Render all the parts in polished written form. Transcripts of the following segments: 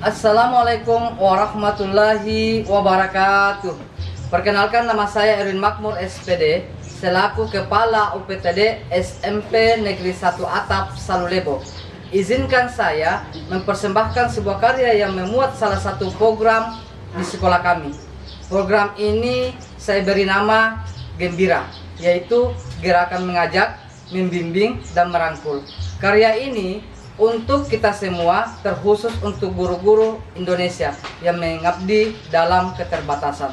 Assalamualaikum warahmatullahi wabarakatuh. Perkenalkan, nama saya Erwin Makmur SPD, selaku Kepala UPTD SMP Negeri 1 Atap Salulebo. Izinkan saya mempersembahkan sebuah karya yang memuat salah satu program di sekolah kami. Program ini saya beri nama Gembira, yaitu gerakan mengajak, membimbing, dan merangkul. Karya ini untuk kita semua, terkhusus untuk guru-guru Indonesia yang mengabdi dalam keterbatasan.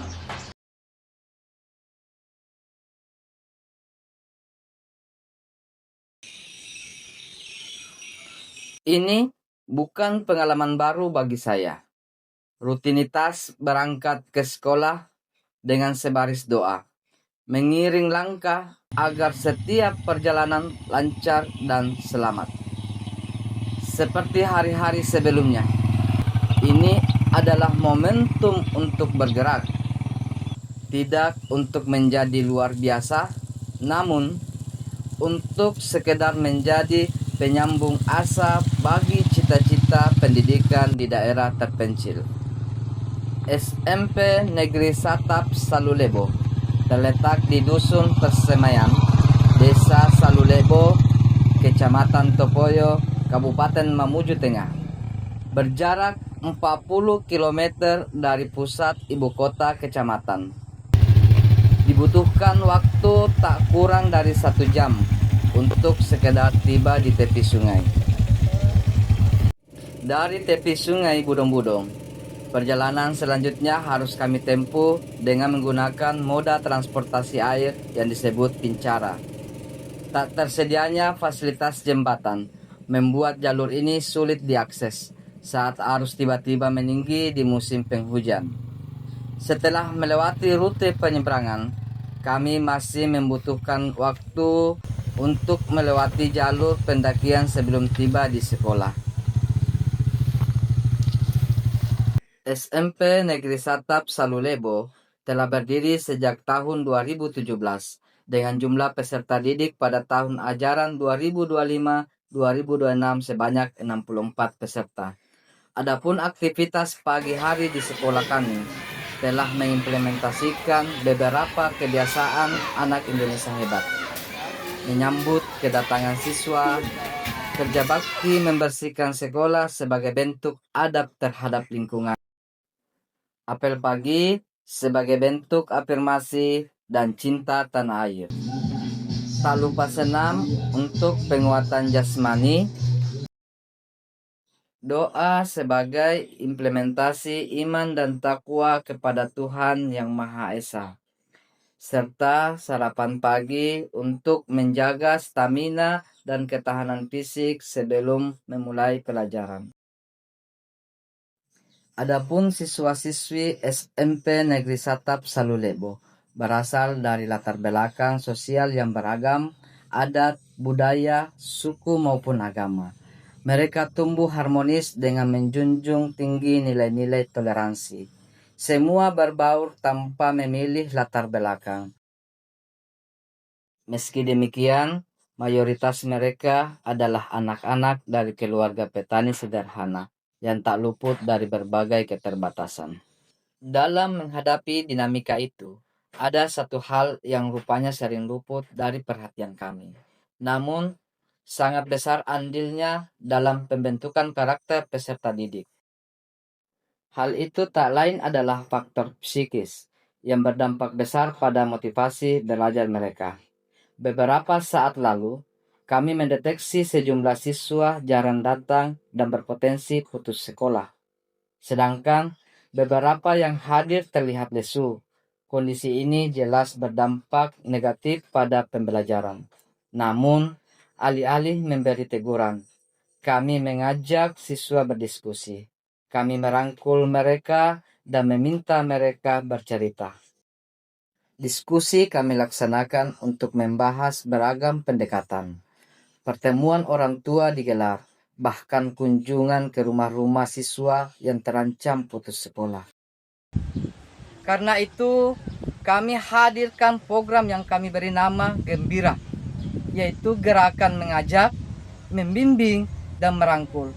Ini bukan pengalaman baru bagi saya. Rutinitas berangkat ke sekolah dengan sebaris doa, mengiring langkah agar setiap perjalanan lancar dan selamat. Seperti hari-hari sebelumnya, ini adalah momentum untuk bergerak, tidak untuk menjadi luar biasa, namun untuk sekedar menjadi penyambung asa bagi cita-cita pendidikan di daerah terpencil. SMP Negeri Satap Salulebo terletak di Dusun Persemaian, Desa Salulebo, Kecamatan Topoyo, Kabupaten Mamuju Tengah. Berjarak 40 km dari pusat ibu kota kecamatan. Dibutuhkan waktu tak kurang dari 1 jam untuk sekedar tiba di tepi sungai. Dari tepi sungai Budong-Budong, perjalanan selanjutnya harus kami tempuh dengan menggunakan moda transportasi air yang disebut pincara. Tak tersedianya fasilitas jembatan membuat jalur ini sulit diakses saat arus tiba-tiba meninggi di musim penghujan. Setelah melewati rute penyeberangan, kami masih membutuhkan waktu untuk melewati jalur pendakian sebelum tiba di sekolah. SMP Negeri Satap Salulebo telah berdiri sejak tahun 2017 dengan jumlah peserta didik pada tahun ajaran 2025-2026 sebanyak 64 peserta. Adapun aktivitas pagi hari di sekolah kami telah mengimplementasikan beberapa kebiasaan anak Indonesia hebat. Menyambut kedatangan siswa, kerja bakti membersihkan sekolah sebagai bentuk adab terhadap lingkungan. Apel pagi sebagai bentuk afirmasi dan cinta tanah air. Tak lupa senam untuk penguatan jasmani. Doa sebagai implementasi iman dan takwa kepada Tuhan Yang Maha Esa. Serta sarapan pagi untuk menjaga stamina dan ketahanan fisik sebelum memulai pelajaran. Adapun siswa-siswi SMP Negeri Satap Salulebo berasal dari latar belakang sosial yang beragam, adat, budaya, suku maupun agama. Mereka tumbuh harmonis dengan menjunjung tinggi nilai-nilai toleransi. Semua berbaur tanpa memilih latar belakang. Meski demikian, mayoritas mereka adalah anak-anak dari keluarga petani sederhana yang tak luput dari berbagai keterbatasan. Dalam menghadapi dinamika itu, ada satu hal yang rupanya sering luput dari perhatian kami. Namun, sangat besar andilnya dalam pembentukan karakter peserta didik. Hal itu tak lain adalah faktor psikis yang berdampak besar pada motivasi belajar mereka. Beberapa saat lalu, kami mendeteksi sejumlah siswa jarang datang dan berpotensi putus sekolah. Sedangkan beberapa yang hadir terlihat lesu. Kondisi ini jelas berdampak negatif pada pembelajaran. Namun, alih-alih memberi teguran, kami mengajak siswa berdiskusi. Kami merangkul mereka dan meminta mereka bercerita. Diskusi kami laksanakan untuk membahas beragam pendekatan. Pertemuan orang tua digelar, bahkan kunjungan ke rumah-rumah siswa yang terancam putus sekolah. Karena itu, kami hadirkan program yang kami beri nama Gembira, yaitu gerakan mengajak, membimbing, dan merangkul.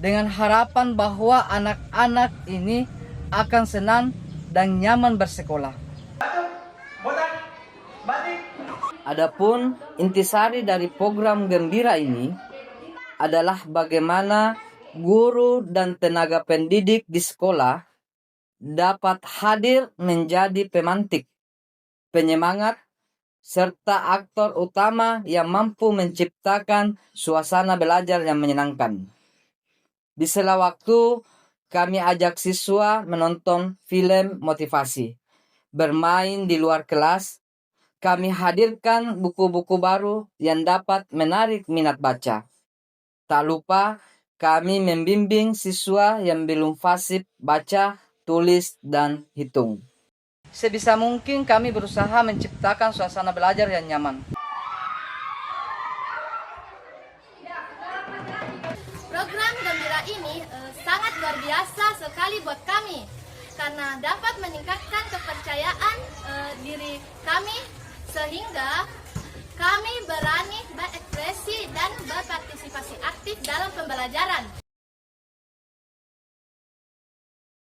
dengan harapan bahwa anak-anak ini akan senang dan nyaman bersekolah. Adapun intisari dari program gembira ini adalah bagaimana guru dan tenaga pendidik di sekolah dapat hadir menjadi pemantik, penyemangat, serta aktor utama yang mampu menciptakan suasana belajar yang menyenangkan. Di sela waktu, kami ajak siswa menonton film motivasi, bermain di luar kelas. Kami hadirkan buku-buku baru yang dapat menarik minat baca. Tak lupa, kami membimbing siswa yang belum fasih baca, tulis, dan hitung. Sebisa mungkin kami berusaha menciptakan suasana belajar yang nyaman. Program gembira ini sangat luar biasa sekali buat kami karena dapat meningkatkan kepercayaan diri kami sehingga kami berani berekspresi dan berpartisipasi aktif dalam pembelajaran.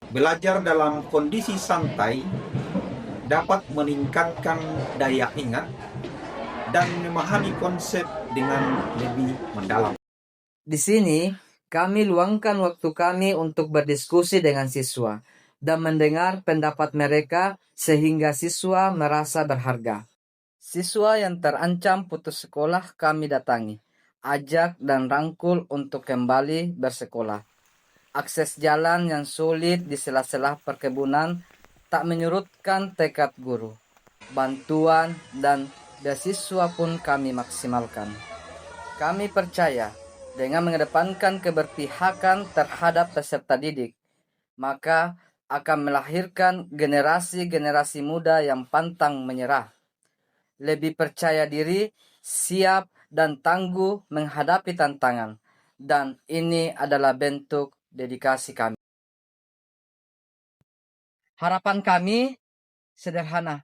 Belajar dalam kondisi santai dapat meningkatkan daya ingat dan memahami konsep dengan lebih mendalam. Di sini, kami luangkan waktu kami untuk berdiskusi dengan siswa dan mendengar pendapat mereka sehingga siswa merasa berharga. Siswa yang terancam putus sekolah kami datangi, ajak dan rangkul untuk kembali bersekolah. Akses jalan yang sulit di sela-sela perkebunan tak menyurutkan tekad guru. Bantuan dan beasiswa pun kami maksimalkan. Kami percaya dengan mengedepankan keberpihakan terhadap peserta didik, maka akan melahirkan generasi-generasi muda yang pantang menyerah, lebih percaya diri, siap dan tangguh menghadapi tantangan. Dan ini adalah bentuk dedikasi kami. Harapan kami sederhana.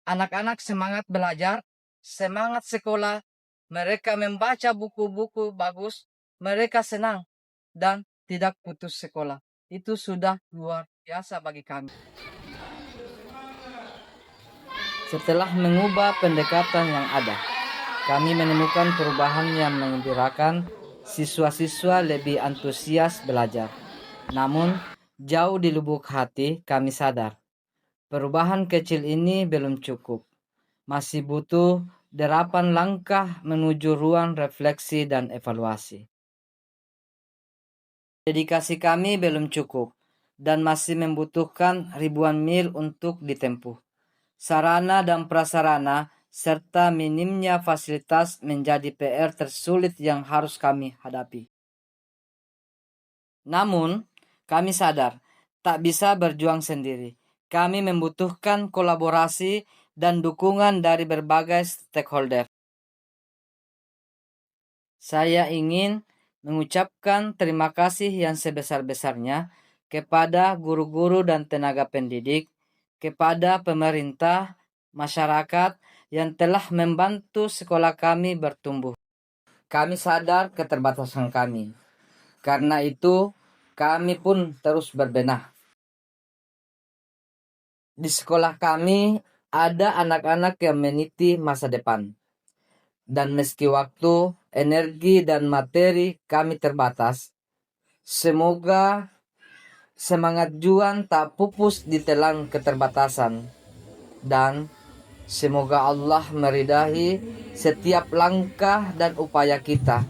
Anak-anak semangat belajar, semangat sekolah, mereka membaca buku-buku bagus, mereka senang dan tidak putus sekolah. Itu sudah luar biasa bagi kami. Setelah mengubah pendekatan yang ada, kami menemukan perubahan yang mengembirakan. Siswa-siswa lebih antusias belajar. Namun, jauh di lubuk hati kami sadar, perubahan kecil ini belum cukup. Masih butuh delapan langkah menuju ruang refleksi dan evaluasi. Dedikasi kami belum cukup dan masih membutuhkan ribuan mil untuk ditempuh. Sarana dan prasarana serta minimnya fasilitas menjadi PR tersulit yang harus kami hadapi. Namun, kami sadar tak bisa berjuang sendiri. Kami membutuhkan kolaborasi dan dukungan dari berbagai stakeholder. Saya ingin mengucapkan terima kasih yang sebesar-besarnya kepada guru-guru dan tenaga pendidik, kepada pemerintah, masyarakat yang telah membantu sekolah kami bertumbuh. Kami sadar keterbatasan kami. Karena itu, kami pun terus berbenah. Di sekolah kami ada anak-anak yang meniti masa depan. Dan meski waktu, energi, dan materi kami terbatas, semoga semangat juang tak pupus di telan keterbatasan. Dan semoga Allah meridai setiap langkah dan upaya kita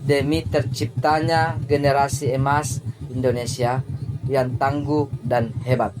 demi terciptanya generasi emas Indonesia yang tangguh dan hebat.